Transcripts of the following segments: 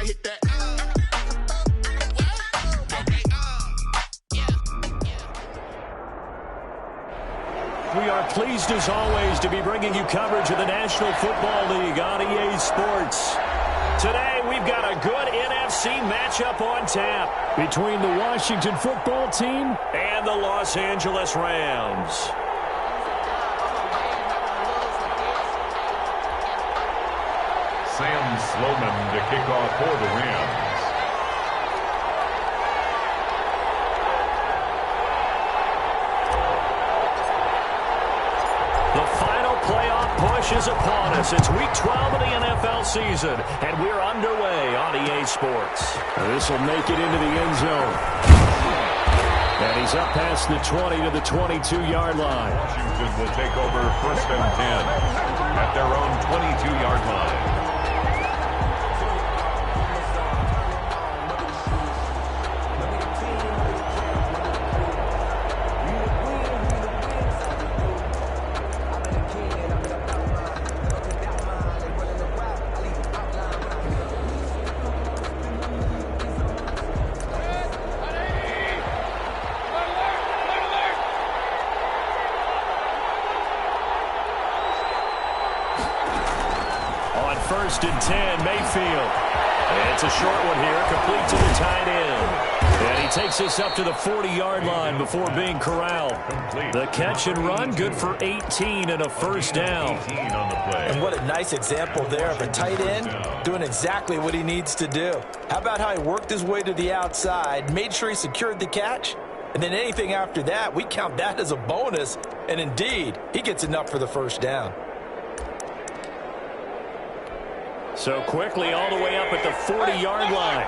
I hit that. We are pleased as always to be bringing you coverage of the National Football League on EA Sports. Today we've got a good NFC matchup on tap between the Washington football team and the Los Angeles Rams. Sam Sloman to kick off for the Rams. The final playoff push is upon us. It's Week 12 of the NFL season, and we're underway on EA Sports. This will make it into the end zone. And he's up past the 20 to the 22-yard line. Washington will take over 1st and 10 at their own 22-yard line. First and 10, Mayfield. And it's a short one here, complete to the tight end. And he takes us up to the 40-yard line before being corralled. The catch and run, good for 18 and a first down. And what a nice example there of a tight end doing exactly what he needs to do. How about how he worked his way to the outside, made sure he secured the catch, and then anything after that, we count that as a bonus. And indeed, he gets enough for the first down. So quickly all the way up at the 40-yard line.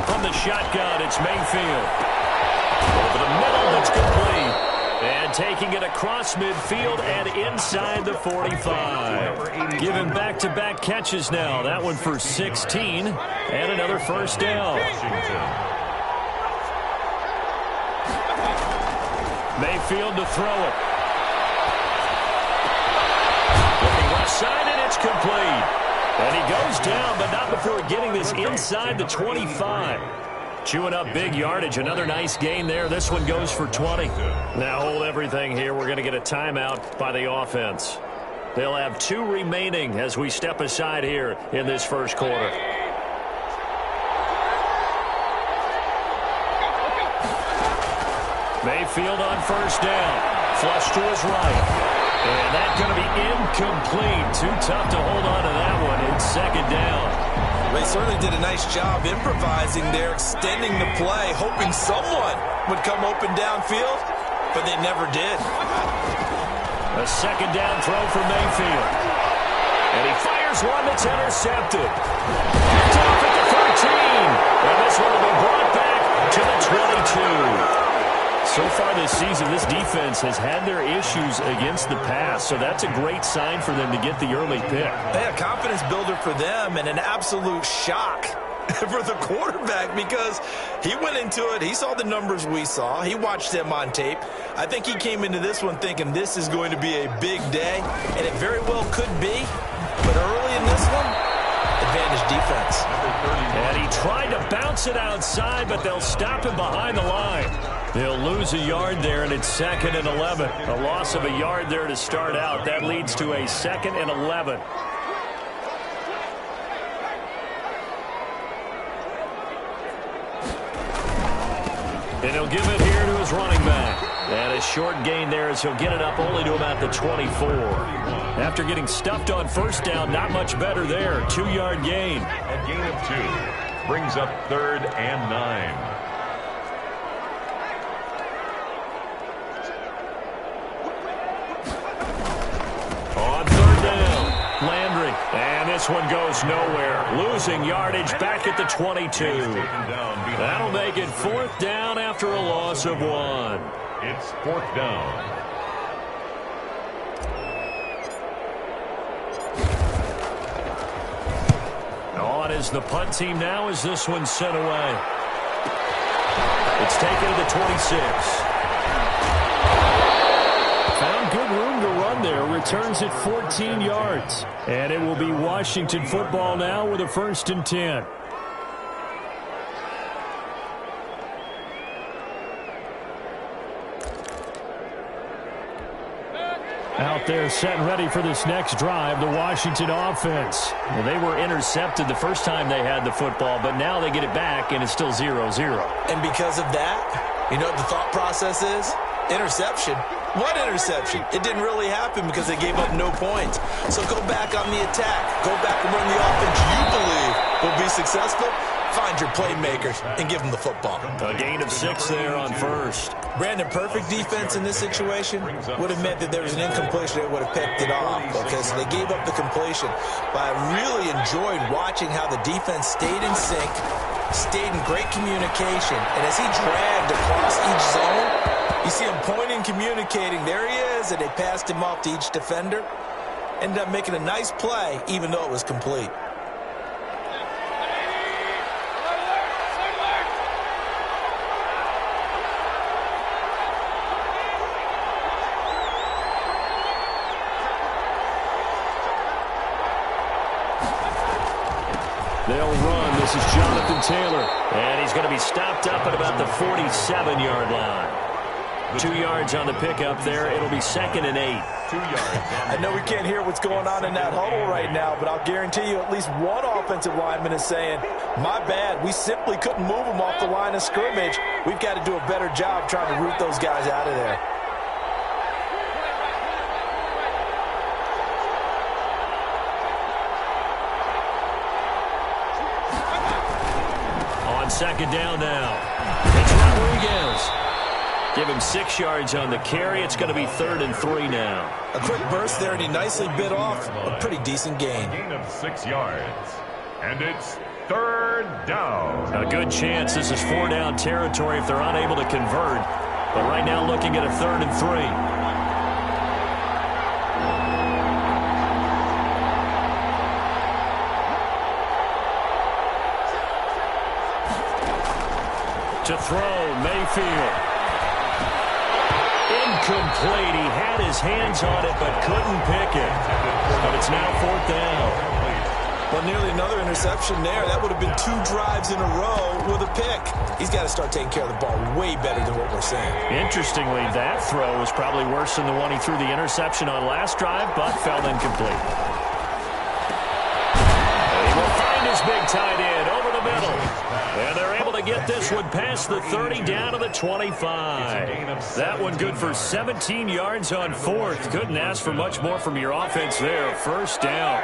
From the shotgun, it's Mayfield. Over the middle, it's complete. And taking it across midfield and inside the 45. Giving back-to-back catches now. That one for 16 and another first down. Mayfield to throw it. Side, and it's complete. And he goes down, but not before getting this inside the 25. Chewing up big yardage. Another nice gain there. This one goes for 20. Now hold everything here. We're going to get a timeout by the offense. They'll have 2 remaining as we step aside here in this first quarter. Mayfield on first down. Flush to his right. And that's going to be incomplete. Too tough to hold on to that one. It's second down. They certainly did a nice job improvising there, extending the play, hoping someone would come open downfield, but they never did. A second down throw for Mayfield. And he fires one that's intercepted. Picked off at the 13. And this one will be brought back to the 22. So far this season, this defense has had their issues against the pass, so that's a great sign for them to get the early pick. A confidence builder for them and an absolute shock for the quarterback because he went into it. He saw the numbers we saw. He watched them on tape. I think he came into this one thinking this is going to be a big day, and it very well could be. But early in this one, advantage defense. And he tried to bounce it outside, but they'll stop him behind the line. They'll lose a yard there, and it's 2nd and 11. A loss of a yard there to start out. That leads to a 2nd and 11. And he'll give it here to his running back. And a short gain there as he'll get it up only to about the 24. After getting stuffed on first down, not much better there. 2-yard gain. A gain of 2 brings up 3rd and 9. On 3rd down, Landry. And this one goes nowhere. Losing yardage back at the 22. That'll make it 4th down after a loss of 1. It's 4th down. On is the punt team now as this one's sent away. It's taken to the 26. Found good room to run run there. Returns it 14 yards. And it will be Washington football now with a 1st and 10. Out there set and ready for this next drive, the Washington offense. Well, they were intercepted the first time they had the football, but now they get it back, and it's still 0-0. And because of that, you know what the thought process is? Interception. What interception? It didn't really happen because they gave up no points. So go back on the attack. Go back and run the offense you believe will be successful. Find your playmakers and give them the football. A gain of 6 there on 1st. Brandon, perfect defense in this situation would have meant that there was an incompletion that would have picked it off. Okay, so they gave up the completion. But I really enjoyed watching how the defense stayed in sync, stayed in great communication. And as he dragged across each zone, you see him pointing, communicating. There he is, and they passed him off to each defender. Ended up making a nice play, even though it was complete. They'll run. This is Jonathan Taylor. And he's going to be stopped up at about the 47-yard line. 2 yards on the pickup there. It'll be 2nd and 8. 2 yards. I know we can't hear what's going on in that huddle right now, but I'll guarantee you at least one offensive lineman is saying, my bad, we simply couldn't move them off the line of scrimmage. We've got to do a better job trying to root those guys out of there. On 2nd down now. It's Rodriguez. Give him 6 yards on the carry. It's going to be 3rd and 3 now. A quick burst there, and he nicely bit off a pretty decent gain. Gain of 6 yards. And it's 3rd down. A good chance this is 4-down territory if they're unable to convert. But right now looking at a 3rd and 3. To throw, Mayfield. Incomplete. He had his hands on it but couldn't pick it. But it's now 4th down. Well, nearly another interception there. That would have been 2 drives in a row with a pick. He's got to start taking care of the ball way better than what we're seeing. Interestingly, that throw was probably worse than the one he threw the interception on last drive, but fell incomplete. He will find his big tight end over the middle. And they're able to get this one past the 30 down to the 25. That one good for 17 yards on 4th. Couldn't ask for much more from your offense there. 1st down.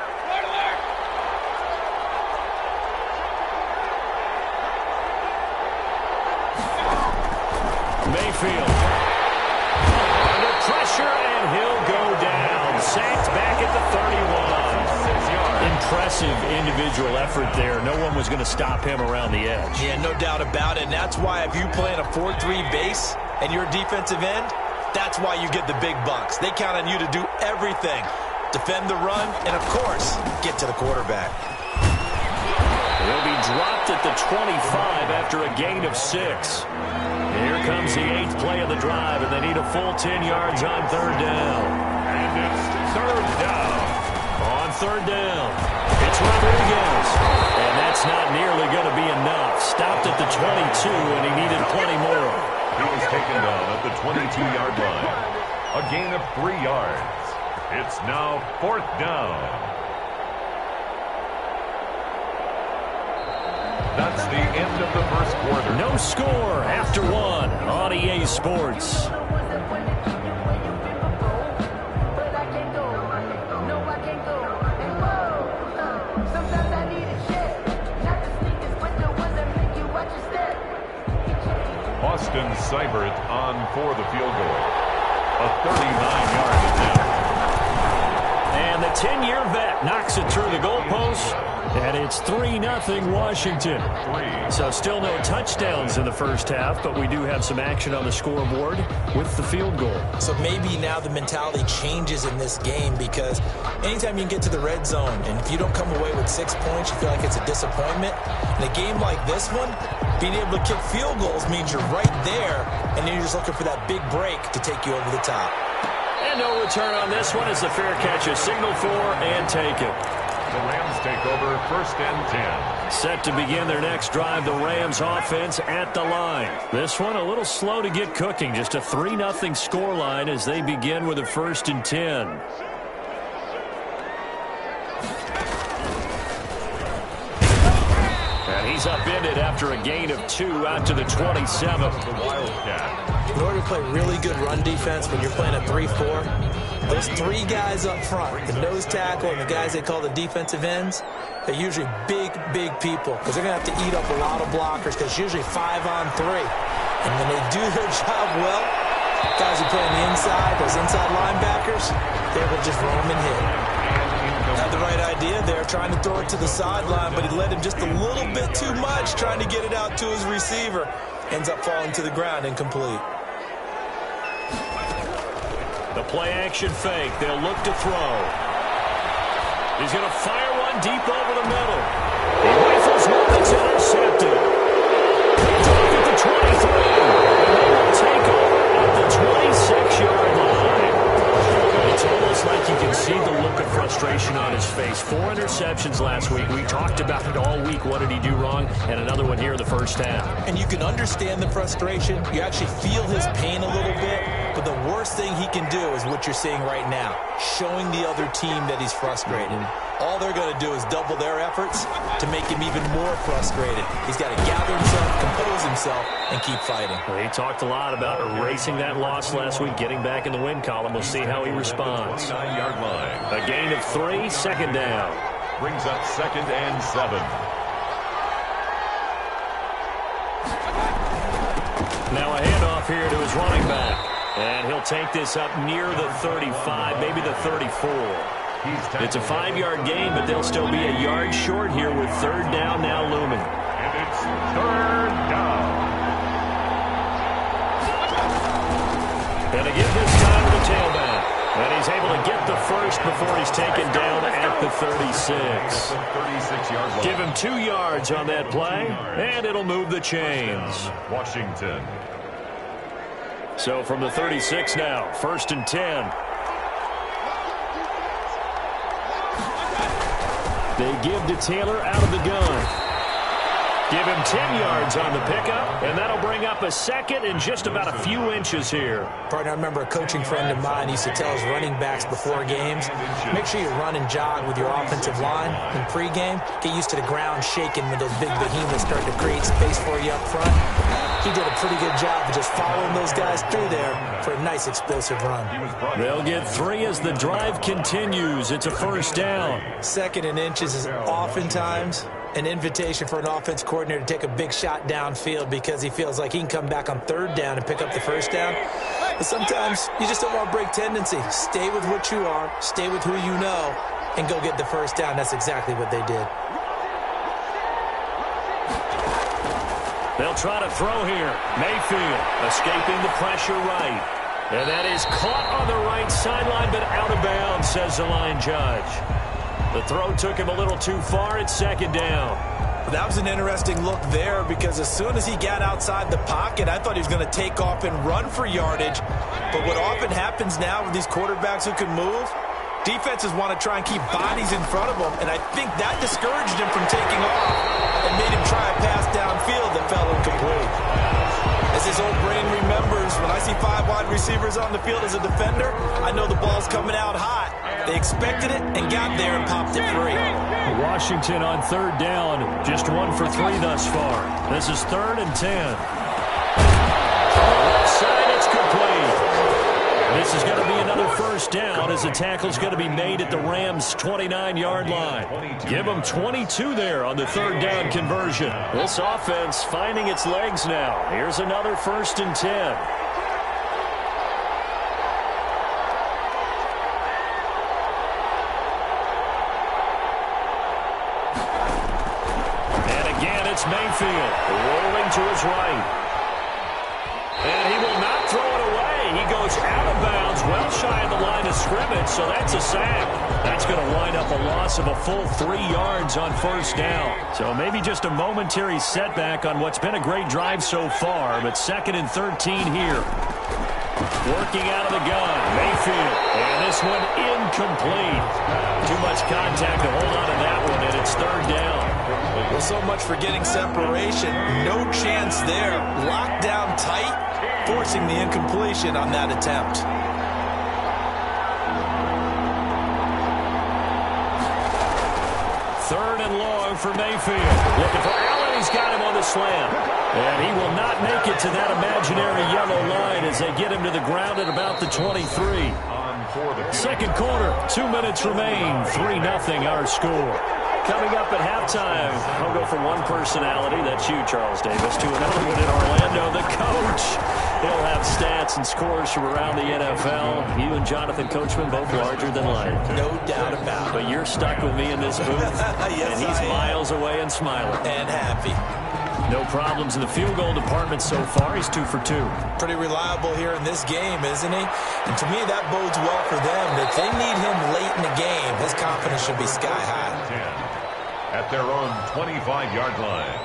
Mayfield. Under pressure, and he'll go down. Sacked back at the 31. Impressive individual effort there. No one was going to stop him around the edge. Yeah, no doubt about it. And that's why if you play in a 4-3 base and you're a defensive end, that's why you get the big bucks. They count on you to do everything. Defend the run and, of course, get to the quarterback. He'll be dropped at the 25 after a gain of 6. Here comes the 8th play of the drive, and they need a full 10 yards on 3rd down. And it's 3rd down. On 3rd down, it's Rodriguez. And that's not nearly going to be enough. Stopped at the 22, and he needed plenty more. He was taken down at the 22-yard line. A gain of 3 yards. It's now 4th down. That's the end of the first quarter. No score after 1 on EA Sports. Austin Seibert on for the field goal. A 39-yard attempt. And the 10-year vet knocks it through the goalpost. And it's 3-0 Washington. So still no touchdowns in the first half, but we do have some action on the scoreboard with the field goal. So maybe now the mentality changes in this game because anytime you can get to the red zone and if you don't come away with 6 points, you feel like it's a disappointment. In a game like this one, being able to kick field goals means you're right there, and then you're just looking for that big break to take you over the top. And no return on this one as the fair catch is signaled for and taken. The Rams take over 1st and 10. Set to begin their next drive, the Rams offense at the line. This one a little slow to get cooking. Just a 3-0 scoreline as they begin with a 1st and 10. And he's upended after a gain of 2 out to the 27. The Wildcat. In order to play really good run defense when you're playing a 3-4, those 3 guys up front, the nose tackle and the guys they call the defensive ends, they're usually big people because they're going to have to eat up a lot of blockers because it's usually 5-on-3. And when they do their job well, guys who play on the inside, those inside linebackers, they will just roam and hit. Had the right idea there, trying to throw it to the sideline, but he led him just a little bit too much, trying to get it out to his receiver. Ends up falling to the ground, incomplete. The play-action fake. They'll look to throw. He's going to fire one deep over the middle. He rifles one that's intercepted. He's off at the 23. And they will take over at the 26-yard line. It's almost like you can see the look of frustration on his face. 4 interceptions last week. We talked about it all week. What did he do wrong? And another one here in the first half. And you can understand the frustration. You actually feel his pain a little bit. But the worst thing he can do is what you're seeing right now, showing the other team that he's frustrated. All they're going to do is double their efforts to make him even more frustrated. He's got to gather himself, compose himself, and keep fighting. Well, he talked a lot about erasing that loss last week, getting back in the win column. We'll see how he responds. 29-yard line. A gain of 3, 2nd down. Brings up 2nd and 7. Now a handoff here to his running back. And he'll take this up near the 35, maybe the 34. It's a 5-yard gain, but they'll still be a yard short here with 3rd down now looming. And it's 3rd down. And again this time with the tailback. And he's able to get the first before he's taken down at the 36. 36-yard line. Give him 2 yards on that play, and it'll move the chains. Washington. So from the 36 now, 1st and 10. They give to Taylor out of the gun. Give him 10 yards on the pickup, and that'll bring up a 2nd and just about a few inches here. Partner, I remember a coaching friend of mine used to tell his running backs before games, make sure you run and jog with your offensive line in pregame. Get used to the ground shaking when those big behemoths start to create space for you up front. He did a pretty good job of just following those guys through there for a nice explosive run. They'll get 3 as the drive continues. It's a 1st down. 2nd and inches is oftentimes an invitation for an offense coordinator to take a big shot downfield because he feels like he can come back on 3rd down and pick up the 1st down. But sometimes you just don't want to break tendency. Stay with what you are, stay with who you know, and go get the 1st down. That's exactly what they did. They'll try to throw here. Mayfield escaping the pressure right. And that is caught on the right sideline, but out of bounds, says the line judge. The throw took him a little too far. It's 2nd down. That was an interesting look there because as soon as he got outside the pocket, I thought he was going to take off and run for yardage. But what often happens now with these quarterbacks who can move, defenses want to try and keep bodies in front of them, and I think that discouraged him from taking off and made him try a pass downfield that fell incomplete. As his old brain remembers, when I see 5 wide receivers on the field as a defender, I know the ball's coming out hot. They expected it and got there and popped it free. Washington on 3rd down, just 1 for 3 thus far. This is 3rd and 10. On the left side, it's complete. This is going to be another 1st down as the tackle's going to be made at the Rams' 29-yard line. Give them 22 there on the 3rd down conversion. This offense finding its legs now. Here's another 1st and 10. It's Mayfield rolling to his right. And he will not throw it away. He goes out of bounds, well shy of the line of scrimmage, so that's a sack. That's going to wind up a loss of a full 3 yards on 1st down. So maybe just a momentary setback on what's been a great drive so far, but 2nd and 13 here. Working out of the gun, Mayfield. And this one incomplete. Too much contact to hold on to that one, and it's third down. Well, so much for getting separation. No chance there. Locked down tight, forcing the incompletion on that attempt. Third and long for Mayfield. Looking for Allen. He's got him on the slam. And he will not make it to that imaginary yellow line as they get him to the ground at about the 23. Second quarter, 2 minutes remain. 3-0 our score. Coming up at halftime, I'll go from one personality, that's you, Charles Davis, to another one in Orlando, the coach. He'll have stats and scores from around the NFL. You and Jonathan Coachman both larger than life. No doubt about it. But you're stuck with me in this booth, yes, and he's miles away and smiling. And happy. No problems in the field goal department so far. He's 2 for 2. Pretty reliable here in this game, isn't he? And to me, that bodes well for them. If they need him late in the game, his confidence should be sky high. 10 at their own 25-yard line.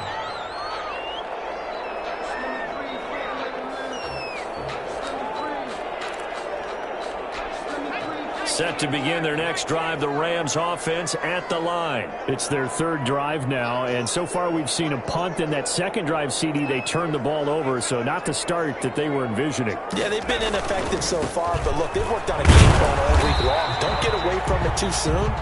Set to begin their next drive, the Rams offense at the line. It's their third drive now, and so far we've seen a punt. In that second drive, CD, they turned the ball over, so not the start that they were envisioning. Yeah, they've been ineffective so far, but look, they've worked on a game plan all week long. Don't get away from it too soon.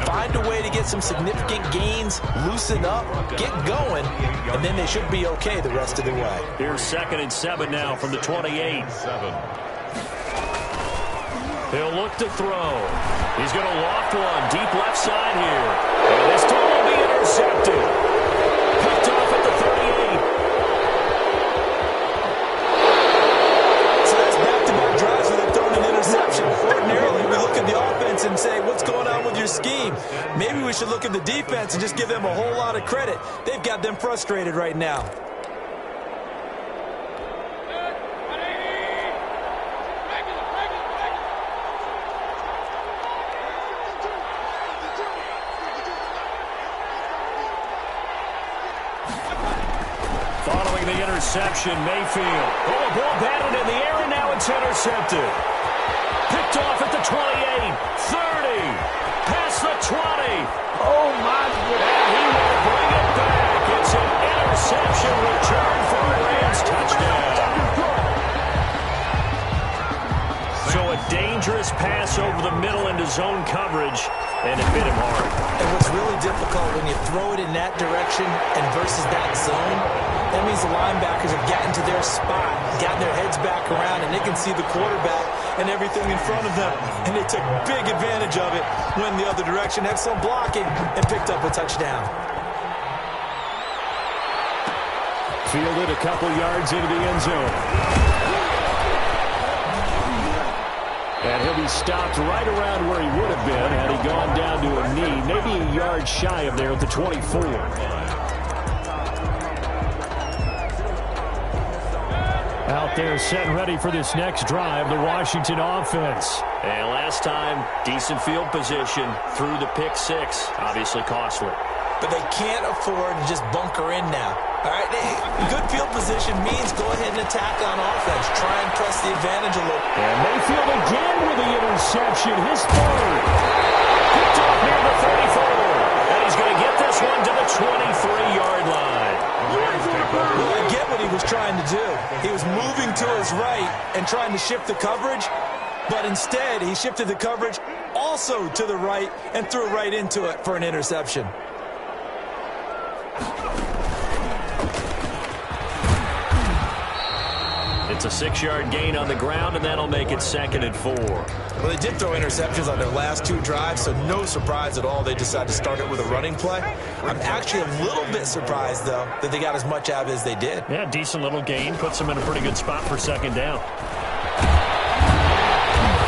Find a way to get some significant gains, loosen up, get going, and then they should be okay the rest of the way. Here's 2nd and 7 now from the 28. He'll look to throw. He's going to loft one deep left side here. And this time will be intercepted. Picked off at the 38. So that's back-to-back drives where they've thrown an interception. Ordinarily, we look at the offense and say, what's going on with your scheme? Maybe we should look at the defense and just give them a whole lot of credit. They've got them frustrated right now. Following the interception, Mayfield. Oh, a ball batted in the air, and now it's intercepted. Picked off at the 28, 30, past the 20. Oh, my goodness. And he will bring it back. It's an interception return for a Rams touchdown. So a dangerous pass over the middle into zone coverage, and it hit him hard. And what's really difficult when you throw it in that direction and versus that zone, that means the linebackers have gotten to their spot, gotten their heads back around, and they can see the quarterback and everything in front of them. And they took big advantage of it, went the other direction, excellent blocking, and picked up a touchdown. Fielded a couple yards into the end zone. And he'll be stopped right around where he would have been had he gone down to a knee, maybe a yard shy of there at the 24. Out there set and ready for this next drive, the Washington offense. And last time, decent field position through the pick six. Obviously costly. But they can't afford to just bunker in now. All right, good field position means go ahead and attack on offense. Try and press the advantage a little. And Mayfield again with the interception, his third. Picked off near the 34. And he's going to get this one to the 23-yard line. Well, I get what he was trying to do. He was moving to his right and trying to shift the coverage, but instead he shifted the coverage also to the right and threw right into it for an interception. It's a 6-yard gain on the ground, and that'll make it 2nd and 4. Well, they did throw interceptions on their last 2 drives, so no surprise at all they decided to start it with a running play. I'm actually a little bit surprised, though, that they got as much out of it as they did. Yeah, decent little gain. Puts them in a pretty good spot for 2nd down.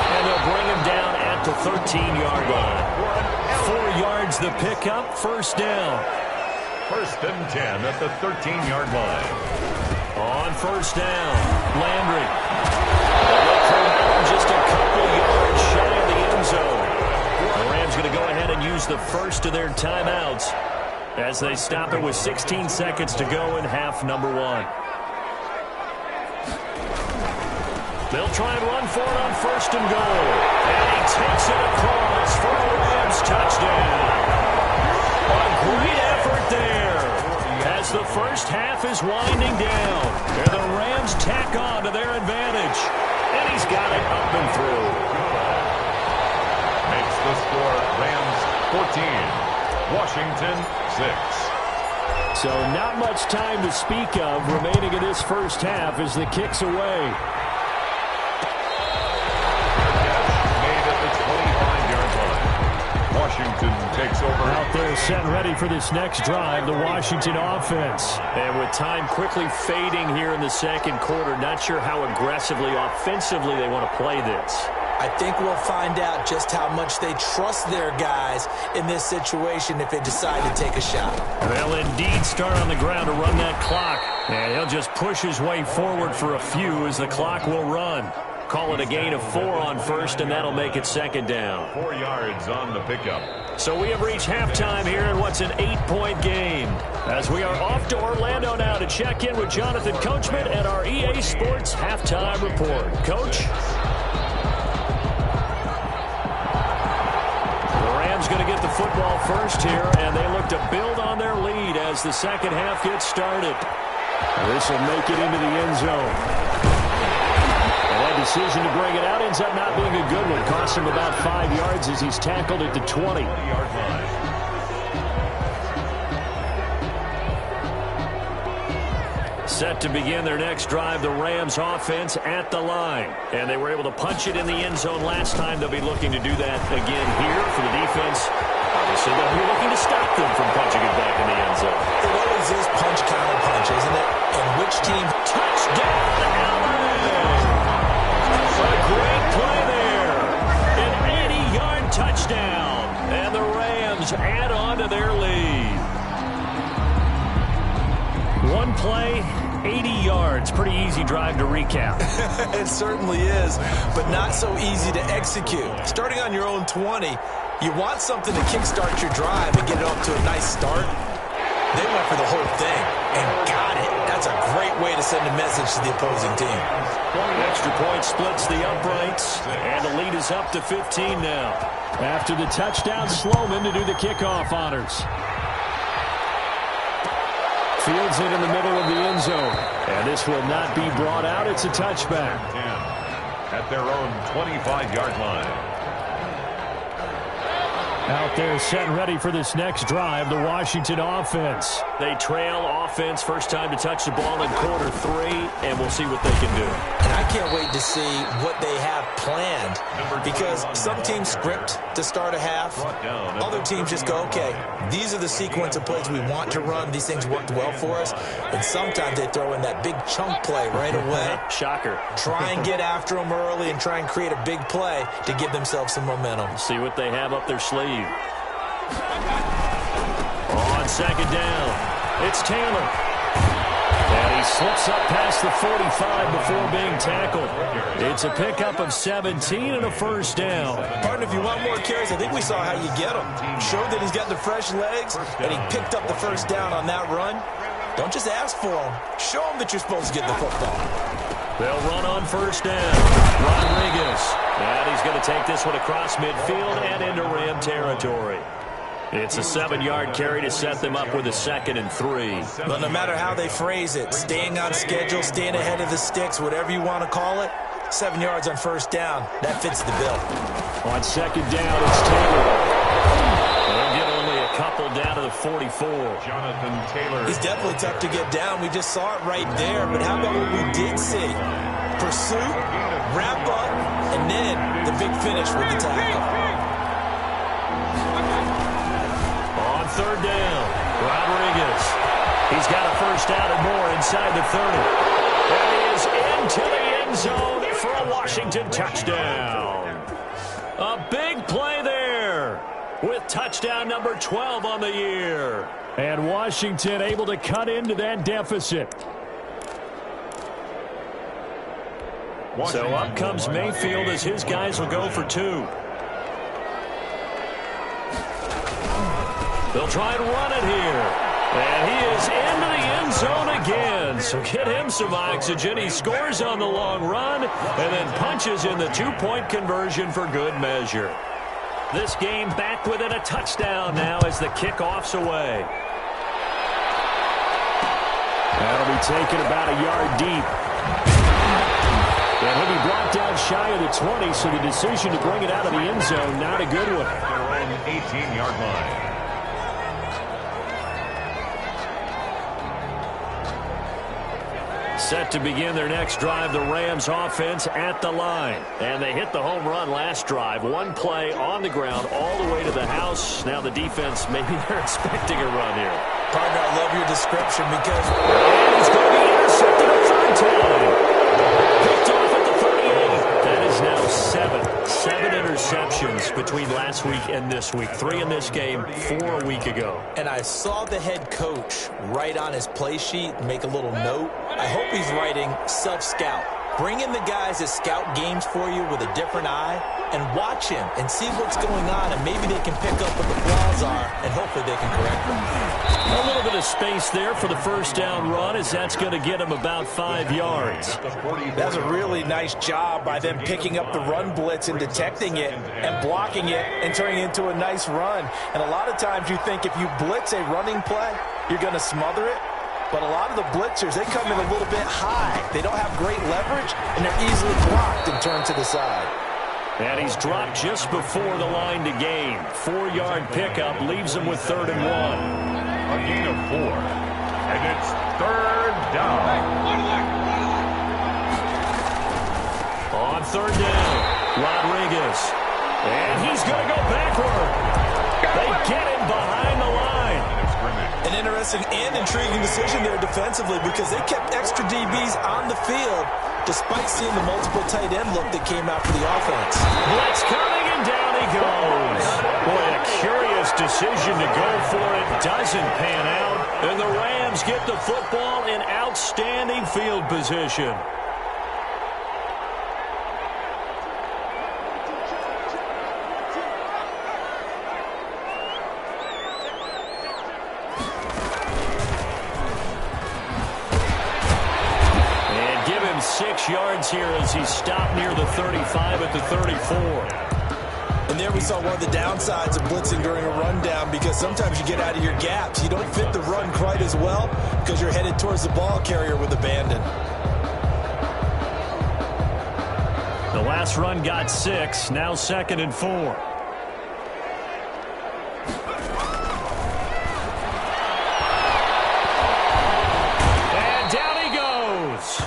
And they'll bring him down at the 13-yard line. 4 yards the pickup, 1st down. 1st and 10 at the 13-yard line. On 1st down, Landry. Just a couple yards shy of the end zone. The Rams going to go ahead and use the first of their timeouts as they stop it with 16 seconds to go in half number 1. They'll try and run for it on 1st and goal. And he takes it across for a Rams touchdown. A great effort there as the first half is winding down. And the Rams tack on to their advantage. And he's got it up and through. Makes the score Rams 14, Washington 6. So not much time to speak of remaining in this first half as the kick's away. Washington takes over. Out there set ready for this next drive, the Washington offense. And with time quickly fading here in the second quarter, not sure how aggressively, offensively they want to play this. I think we'll find out just how much they trust their guys in this situation if they decide to take a shot. They'll indeed start on the ground to run that clock. And he'll just push his way forward for a few as the clock will run. Call it a gain of 4 on 1st, and that'll make it 2nd down. 4 yards on the pickup. So we have reached halftime here in what's an 8-point game. As we are off to Orlando now to check in with Jonathan Coachman at our EA Sports Halftime Report. Coach? The Rams going to get the football first here, and they look to build on their lead as the second half gets started. This will make it into the end zone. That decision to bring it out ends up not being a good one. Cost him about 5 yards as he's tackled at the 20. Set to begin their next drive, the Rams offense at the line. And they were able to punch it in the end zone last time. They'll be looking to do that again here for the defense. Obviously, they'll be looking to stop them from punching it back in the end zone. It always is punch, counter punch, isn't it? And which team? Touchdown, Allen! A great play there. An 80-yard touchdown. And the Rams add on to their lead. One play, 80 yards. Pretty easy drive to recap. It certainly is, but not so easy to execute. Starting on your own 20, you want something to kickstart your drive and get it off to a nice start. They went for the whole thing and got it. That's a great way to send a message to the opposing team. Extra point splits the uprights, and the lead is up to 15 now. After the touchdown, Sloman to do the kickoff honors. Fields it in the middle of the end zone. And this will not be brought out. It's a touchback. At their own 25-yard line. Out there set and ready for this next drive, the Washington offense. They trail offense, first time to touch the ball in quarter 3, and we'll see what they can do. And I can't wait to see what they have planned, because some teams script to start a half. Other teams just go, okay, these are the sequence of plays we want to run. These things worked well for us. And sometimes they throw in that big chunk play right away. Shocker. Try and get after them early and try and create a big play to give themselves some momentum. See what they have up their sleeve. On second down, it's Taylor. And he slips up past the 45 before being tackled. It's a pickup of 17 and a first down. Partner, if you want more carries, I think we saw how you get them. Showed that he's got the fresh legs, and he picked up the first down on that run. Don't just ask for them. Show them that you're supposed to get the football. They'll run on first down. Rodriguez. And he's going to take this one across midfield and into Ram territory. It's a 7-yard carry to set them up with a 2nd and 3. But no matter how they phrase it, staying on schedule, staying ahead of the sticks, whatever you want to call it, 7 yards on first down, that fits the bill. On second down, it's Taylor. They'll get only a couple down to the 44. Jonathan Taylor. He's definitely tough to get down. We just saw it right there. But how about what we did see? Pursuit, wrap up, and then the big finish with the tackle. On third down, Rodriguez. He's got a first down and more inside the 30. And he is into the end zone for a Washington touchdown. A big play there with touchdown number 12 on the year. And Washington able to cut into that deficit. So up comes Mayfield as his guys will go for 2. They'll try and run it here. And he is into the end zone again. So get him some oxygen. He scores on the long run and then punches in the two-point conversion for good measure. This game back within a touchdown now as the kickoff's away. That'll be taken about a yard deep. And he'll be brought down shy of the 20, so the decision to bring it out of the end zone, not a good one. Their own 18-yard line. Set to begin their next drive, the Rams offense at the line. And they hit the home run last drive. One play on the ground all the way to the house. Now the defense, maybe they're expecting a run here. Partner, I love your description because... And he's going to be intercepted a third time. Picked off at the 38. That is now seven interceptions between last week and this week. 3 in this game, 4 a week ago. And I saw the head coach write on his play sheet, make a little note. I hope he's writing self-scout. Bring in the guys that scout games for you with a different eye and watch him and see what's going on, and maybe they can pick up what the flaws are, and hopefully they can correct them. A little bit of space there for the first down run, as that's going to get him about 5 yards. That's a really nice job by them picking up the run blitz and detecting it and blocking it and turning it into a nice run. And a lot of times you think if you blitz a running play, you're going to smother it. But a lot of the blitzers, they come in a little bit high. They don't have great leverage, and they're easily blocked and turned to the side. And he's dropped just before the line to gain. 4-yard pickup leaves him with 3rd and 1. A gain of 4. And it's 3rd down. On 3rd down, Rodriguez. And he's going to go backward. They get him behind the line. An interesting and intriguing decision there defensively because they kept extra DBs on the field despite seeing the multiple tight end look that came out for the offense. Blitz coming, and down he goes. Boy, a curious decision to go for it. Doesn't pan out. And the Rams get the football in outstanding field position. And give him 6 yards here as he stopped near the 35 at the 34. And there we saw one of the downsides of blitzing during a rundown because sometimes you get out of your gaps. You don't fit the run quite as well because you're headed towards the ball carrier with abandon. The last run got 6, now 2nd and 4. And down he goes.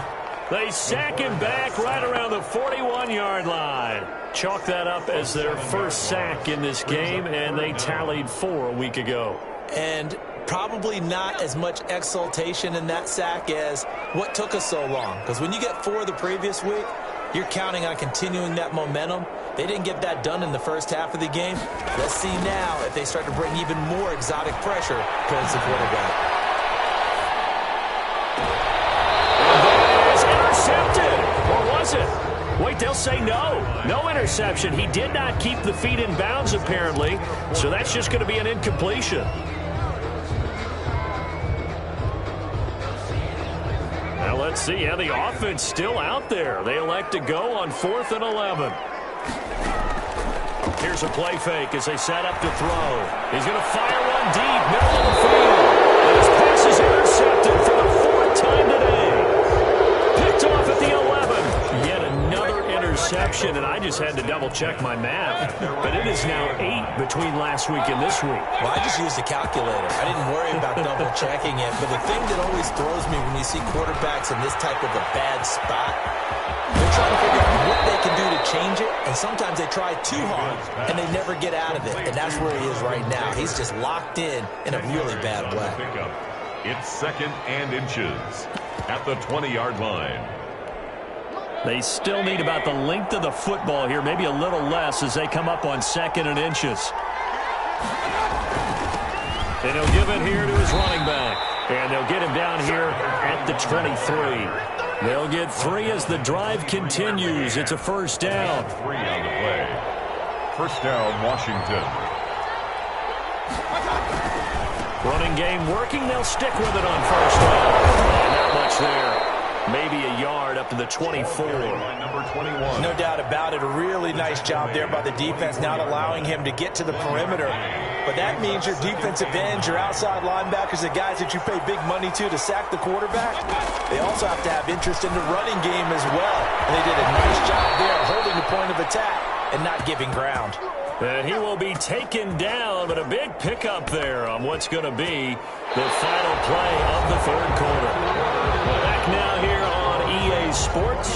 They sack him back right around the 41-yard line. Chalk that up as their first sack in this game, and they tallied 4 a week ago. And probably not as much exultation in that sack as what took us so long. Because when you get 4 the previous week, you're counting on continuing that momentum. They didn't get that done in the first half of the game. Let's see now if they start to bring even more exotic pressure towards the quarterback. Intercepted, or was it? Wait, they'll say no. No interception. He did not keep the feet in bounds, apparently, so that's just going to be an incompletion. Now let's see. Yeah, the offense still out there. They elect to go on 4th and 11. Here's a play fake as they set up to throw. He's going to fire one deep, middle of the field. And his pass is intercepted for the 4th time today. Picked off at the 11. Yet another interception, and I just had to double-check my math. But it is now 8 between last week and this week. Well, I just used a calculator. I didn't worry about double-checking it. But the thing that always throws me when you see quarterbacks in this type of a bad spot, they're trying to figure out what they can do to change it, and sometimes they try too hard, and they never get out of it. And that's where he is right now. He's just locked in a really bad way. It's 2nd and inches at the 20-yard line. They still need about the length of the football here, maybe a little less as they come up on 2nd and inches. And he'll give it here to his running back. And they'll get him down here at the 23. They'll get 3 as the drive continues. It's a 1st down. 3 on the play. 1st down, Washington. Running game working. They'll stick with it on first down. Not much there. Maybe a yard up to the 24. Number 21. No doubt about it. A really nice job there by the defense, not allowing him to get to the perimeter. But that means your defensive ends, your outside linebackers, the guys that you pay big money to sack the quarterback, they also have to have interest in the running game as well. And they did a nice job there holding the point of attack and not giving ground. And he will be taken down, but a big pickup there on what's going to be the final play of the third quarter. Back now here on EA Sports.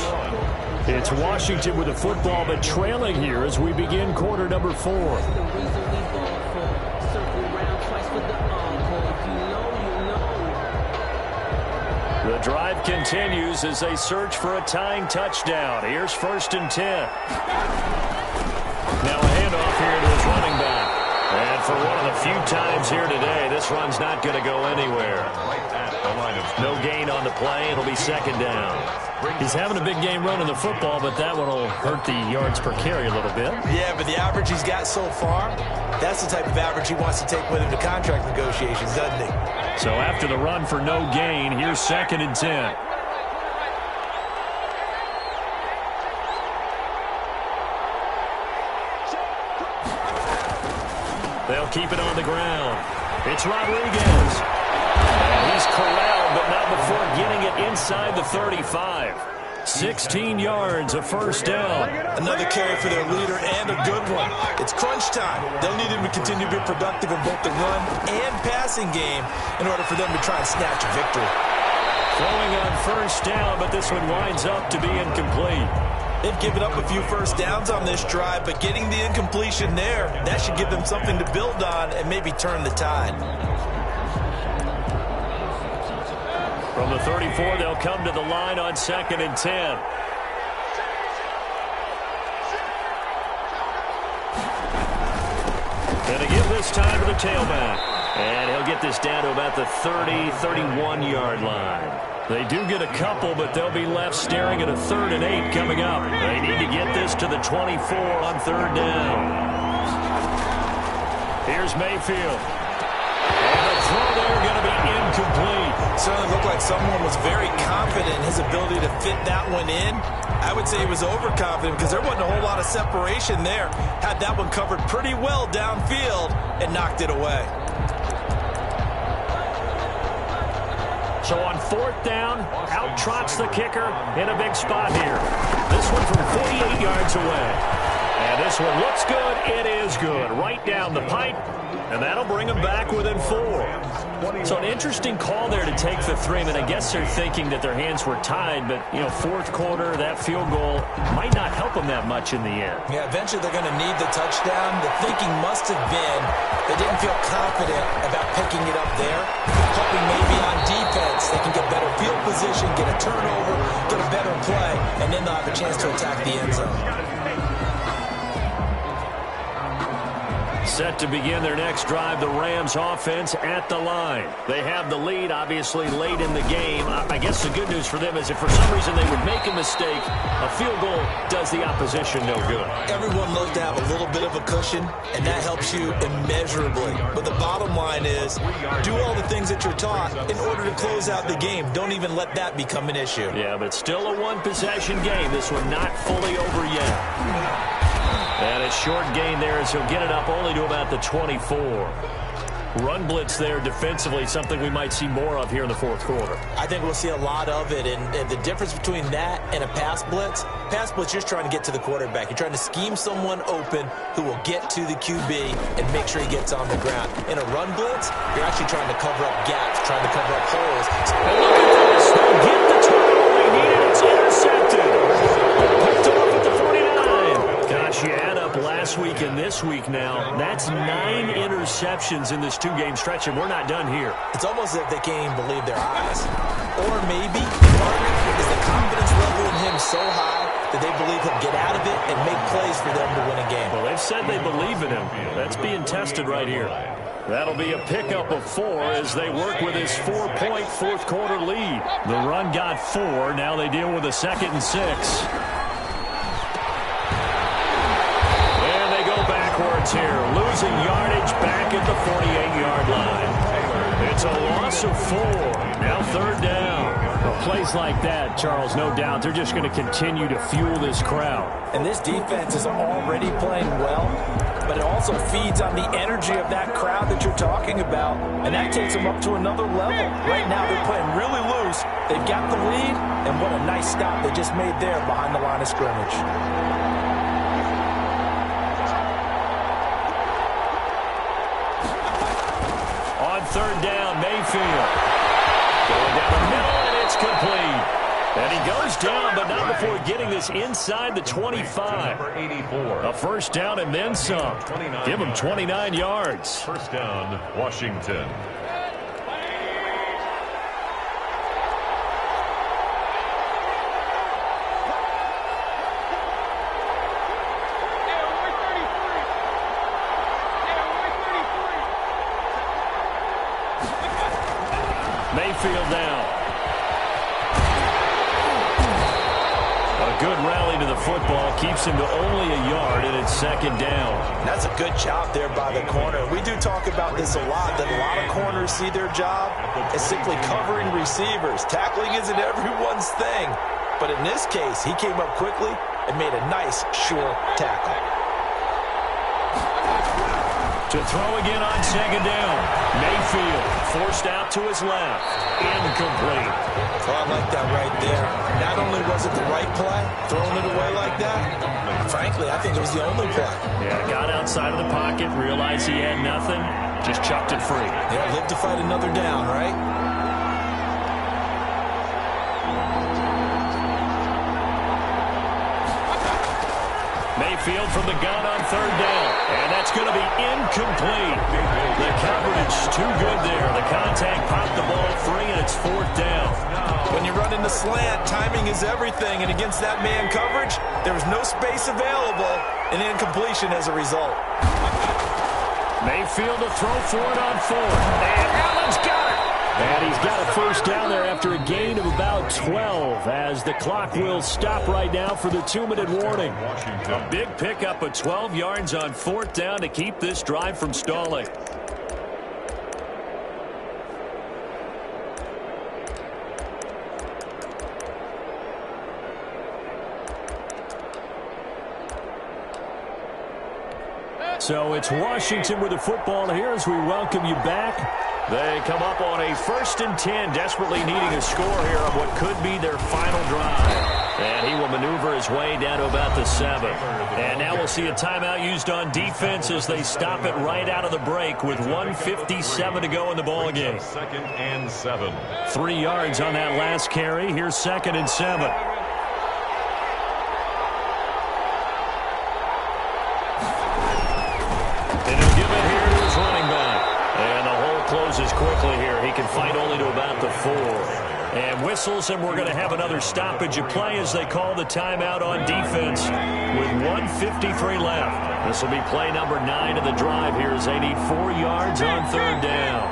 It's Washington with the football, but trailing here as we begin quarter number 4. The drive continues as they search for a tying touchdown. Here's 1st and 10. Now a handoff here to his running back. And for one of the few times here today, this run's not going to go anywhere. No gain on the play. It'll be 2nd down. He's having a big game running the football, but that one will hurt the yards per carry a little bit. Yeah, but the average he's got so far, that's the type of average he wants to take with him to contract negotiations, doesn't he? So after the run for no gain, here's 2nd and 10. They'll keep it on the ground. It's Rodriguez. And he's corralled, but not before getting it inside the 35. 16 yards, a 1st down. Another carry for their leader and a good one. It's crunch time. They'll need him to continue to be productive in both the run and passing game in order for them to try and snatch a victory. Throwing on 1st down, but this one winds up to be incomplete. They've given up a few 1st downs on this drive, but getting the incompletion there, that should give them something to build on and maybe turn the tide. From the 34, they'll come to the line on 2nd and 10. And to give this time to the tailback. And he'll get this down to about the 30, 31-yard line. They do get a couple, but they'll be left staring at a 3rd and 8 coming up. They need to get this to the 24 on 3rd down. Here's Mayfield. And the throw there going to be incomplete. Certainly looked like someone was very confident in his ability to fit that one in. I would say he was overconfident because there wasn't a whole lot of separation there. Had that one covered pretty well downfield and knocked it away. So on 4th down, out trots the kicker in a big spot here. This one from 48 yards away. And this one looks good. It is good. Right down the pipe. And that'll bring them back within 4. So an interesting call there to take the 3. I mean, I guess they're thinking that their hands were tied, but, 4th quarter, that field goal might not help them that much in the end. Yeah, eventually they're going to need the touchdown. The thinking must have been they didn't feel confident about picking it up there, hoping maybe on defense they can get better field position, get a turnover, get a better play, and then they'll have a chance to attack the end zone. Set to begin their next drive, the Rams offense at the line. They have the lead, obviously, late in the game. I guess the good news for them is if for some reason they would make a mistake, a field goal does the opposition no good. Everyone loves to have a little bit of a cushion, and that helps you immeasurably. But the bottom line is do all the things that you're taught in order to close out the game. Don't even let that become an issue. Yeah, but still a one-possession game. This one not fully over yet. And a short gain there as he'll get it up only to about the 24. Run blitz there defensively, something we might see more of here in the 4th quarter. I think we'll see a lot of it, and the difference between that and a pass blitz, you're just trying to get to the quarterback. You're trying to scheme someone open who will get to the QB and make sure he gets on the ground. In a run blitz, you're actually trying to cover up gaps, trying to cover up holes. And look at this. They'll get the turnover they needed. It's intercepted. Picked off at the 49. Gosh, you add up last week and this week now. That's 9 interceptions in this 2-game stretch, and we're not done here. It's almost as if they can't even believe their eyes. Or maybe part of it is the confidence level in him so high that they believe he'll get out of it and make plays for them to win a game. Well, they've said they believe in him. That's being tested right here. That'll be a pickup of 4 as they work with his 4-point 4th quarter lead. The run got 4. Now they deal with a 2nd and 6. Here, losing yardage back at the 48-yard line. It's a loss of 4. Now third down. Well, plays like that, Charles, no doubt, they're just going to continue to fuel this crowd. And this defense is already playing well, but it also feeds on the energy of that crowd that you're talking about, and that takes them up to another level. Right now, they're playing really loose. They've got the lead, and what a nice stop they just made there behind the line of scrimmage. On third down, Mayfield. Going down the middle, and it's complete. And he goes down, but not before getting this inside the 25. A first down and then some. Give him 29 yards. First down, Washington. Mayfield now. A good rally to the football keeps him to only a yard, and it's second down. That's a good job there by the corner. We do talk about this a lot, that a lot of corners see their job as simply covering receivers. Tackling isn't everyone's thing. But in this case, he came up quickly and made a nice, sure tackle. To throw again on second down. Mayfield forced out to his left. Incomplete. Oh, I like that right there. Not only was it the right play, throwing it away like that, frankly, I think it was the only play. Yeah, got outside of the pocket, realized he had nothing, just chucked it free. Yeah, live to fight another down, right? Mayfield from the gun on third down. And that's going to be incomplete. The coverage too good there. The contact popped the ball free, and it's fourth down. When you run in the slant, timing is everything. And against that man coverage, there was no space available, and incompletion as a result. Mayfield to throw for it on fourth. And Allen's got it. And he's got a first down there after a gain of about 12 as the clock will stop right now for the 2-minute warning. A big pickup of 12 yards on fourth down to keep this drive from stalling. So it's Washington with the football here as we welcome you back. They come up on a 1st and 10, desperately needing a score here on what could be their final drive. And he will maneuver his way down to about the 7. And now we'll see a timeout used on defense as they stop it right out of the break with 1:57 to go in the ball game. 2nd and 7. 3 yards on that last carry. Here's 2nd and 7. Closes quickly here. He can fight only to about the 4. And whistles, and we're going to have another stoppage of play as they call the timeout on defense with 1:53 left. This will be play number 9 of the drive here as they need 4 yards on third down.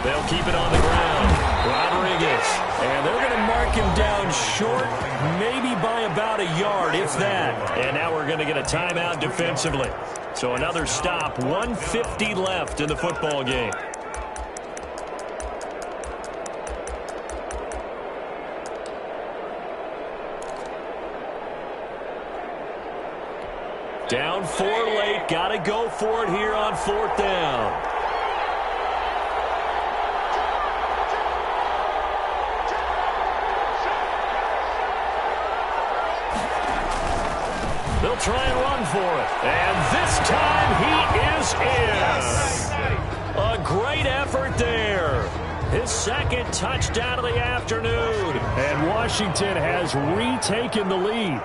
They'll keep it on the ground. Rodriguez. And they're going to mark him down short, maybe by about a yard, if that. And now we're going to get a timeout defensively. So another stop, 1:50 left in the football game. Down 4 late, got to go for it here on fourth down. They'll try and run for it. And this time he is in. Yes. A great effort there. His 2nd touchdown of the afternoon. And Washington has retaken the lead.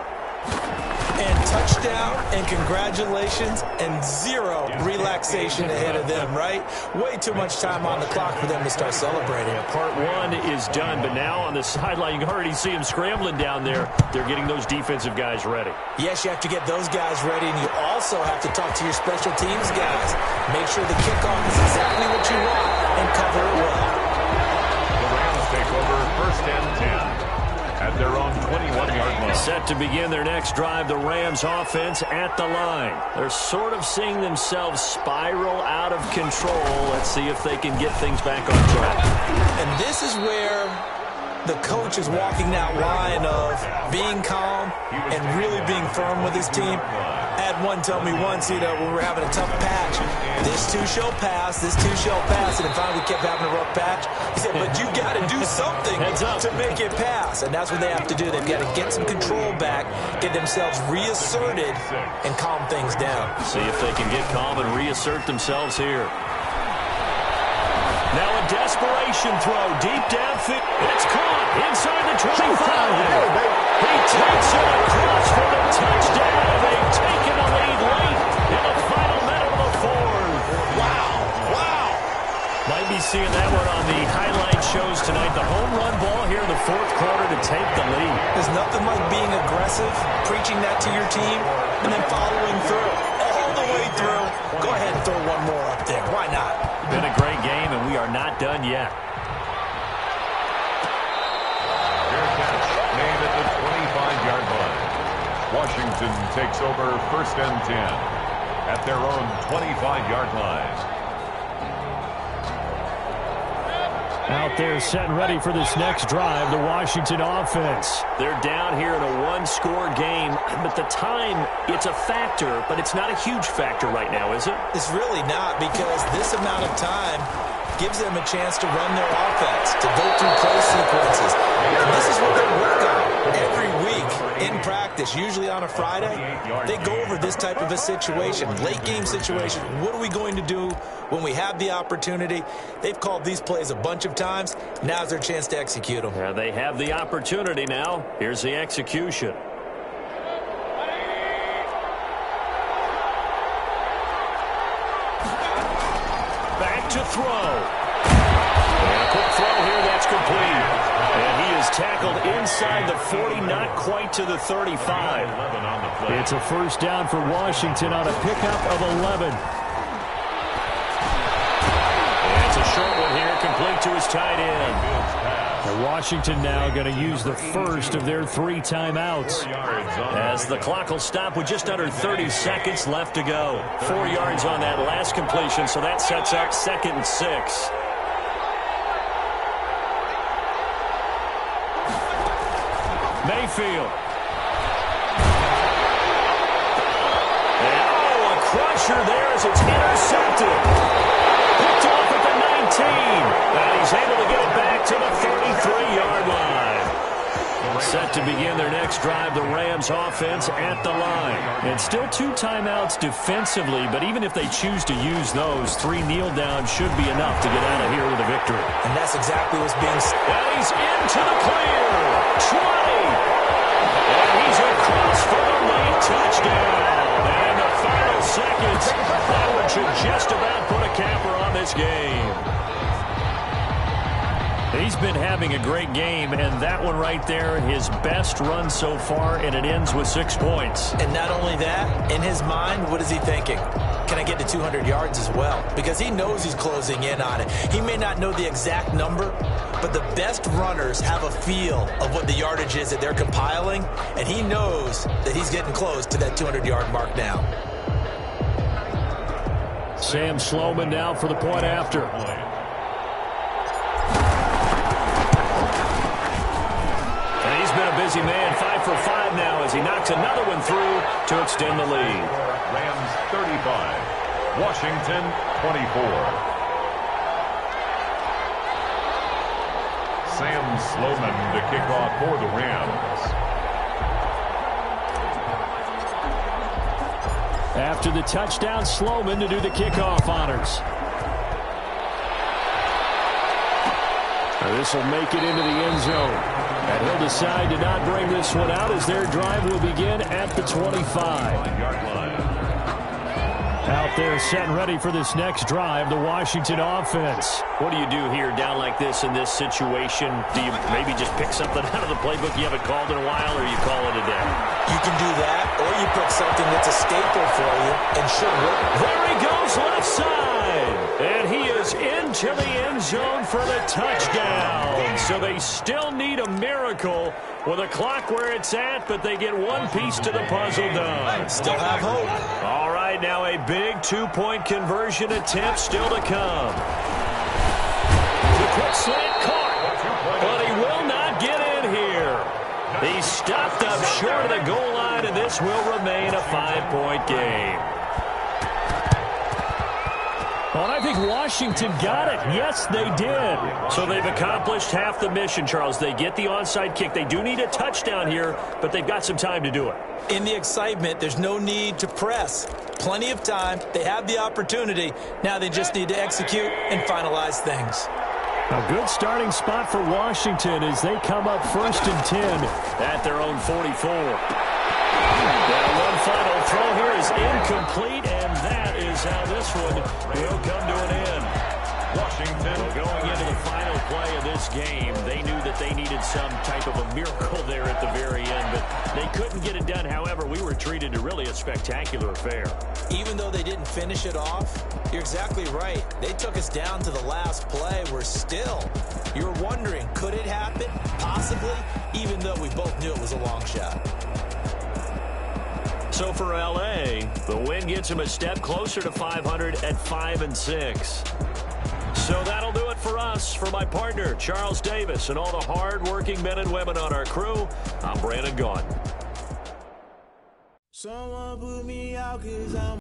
And touchdown, and congratulations, and 0 relaxation ahead of them, right? Way too much time on the clock for them to start celebrating. Yeah, part 1 is done, but now on the sideline, you can already see him scrambling down there. They're getting those defensive guys ready. Yes, you have to get those guys ready, and you also have to talk to your special teams guys. Make sure the kickoff is exactly what you want, and cover it well. The Rams take over 1st and 10 at their own 21-yard line. Set to begin their next drive, the Rams offense at the line. They're sort of seeing themselves spiral out of control. Let's see if they can get things back on track. And this is where the coach is walking that line of being calm and really being firm with his team. I had one tell me once, when we were having a tough patch, this too shall pass, this too shall pass, and then finally we kept having a rough patch. He said, but you got to do something to make it pass, and that's what they have to do. They've got to get some control back, get themselves reasserted, and calm things down. See if they can get calm and reassert themselves here. Now a desperation throw deep downfield. It's caught inside the 25. He takes it across for the touchdown. They've taken the lead late in the final minute of the fourth. Wow. Might be seeing that one on the highlight shows tonight. The home run ball here in the fourth quarter to take the lead. There's nothing like being aggressive, preaching that to your team, and then following through all the way through. Go ahead and throw one more up there. Why not? Been a great game, and we are not done yet. Fair catch made at the 25-yard line. Washington takes over 1st and 10 at their own 25-yard line. Out there set and ready for this next drive, the Washington offense. They're down here in a one-score game, but the time, it's a factor, but it's not a huge factor right now, is it? It's really not, because this amount of time gives them a chance to run their offense, to go through play sequences. And this is what they work on every week in practice, usually on a Friday. They go over this type of a situation, late-game situation. What are we going to do when we have the opportunity? They've called these plays a bunch of times. Now's their chance to execute them. Yeah, they have the opportunity now. Here's the execution. Back to throw. And a quick throw here, that's complete. And he is tackled inside the 40, not quite to the 35. It's a first down for Washington on a pickup of 11. And it's a short one here, complete to his tight end. And Washington now going to use the first of their 3 timeouts. As the clock will stop with just under 30 seconds left to go. 4 yards on that last completion, so that sets up 2nd and 6. Mayfield. And, a crusher there as it's intercepted. Picked off at the 19. And he's able to get it back to the 33-yard line. Set to begin their next drive, the Rams offense at the line. And still 2 timeouts defensively, but even if they choose to use those, 3 kneel downs should be enough to get out of here with a victory. And that's exactly what's being said. And he's into the clear. 20. And he's across for the late touchdown. And the final seconds, that one should just about put a capper on this game. He's been having a great game, and that one right there, his best run so far, and it ends with 6 points. And not only that, in his mind, what is he thinking? Can I get to 200 yards as well? Because he knows he's closing in on it. He may not know the exact number, but the best runners have a feel of what the yardage is that they're compiling, and he knows that he's getting close to that 200-yard mark now. Sam Sloman now for the point after. Been a busy man, 5 for 5 now as he knocks another one through to extend the lead. Rams 35, Washington 24. Sam Sloman to kick off for the Rams. After the touchdown, Sloman to do the kickoff honors. This will make it into the end zone. And he'll decide to not bring this one out as their drive will begin at the 25. Out there set and ready for this next drive, the Washington offense. What do you do here down like this in this situation? Do you maybe just pick something out of the playbook you haven't called in a while, or you call it a day? You can do that, or you pick something that's a staple for you and should work. There he goes left side. And he is goes into the end zone for the touchdown. So they still need a miracle with a clock where it's at, but they get one piece to the puzzle done. Still have hope. All right, now a big two-point conversion attempt still to come. The quick slant caught, but he will not get in here. He's stopped up short of the goal line, and this will remain a 5-point game. Well, I think Washington got it. Yes, they did. So they've accomplished half the mission, Charles. They get the onside kick. They do need a touchdown here, but they've got some time to do it. In the excitement, there's no need to press. Plenty of time. They have the opportunity. Now they just need to execute and finalize things. A good starting spot for Washington as they come up 1st and 10 at their own 44. Now one final throw here is incomplete, and that is how this one will come to an end. Washington going into the final play of this game. They knew that they needed some type of a miracle there at the very end, but they couldn't get it done. However, we were treated to really a spectacular affair. Even though they didn't finish it off, you're exactly right. They took us down to the last play. We're still, you're wondering, could it happen? Possibly, even though we both knew it was a long shot. So for L.A., the win gets them a step closer to 500 at 5-6. So that'll do it for us. For my partner, Charles Davis, and all the hard-working men and women on our crew, I'm Brandon Gaudin. Someone put me out 'cause I'm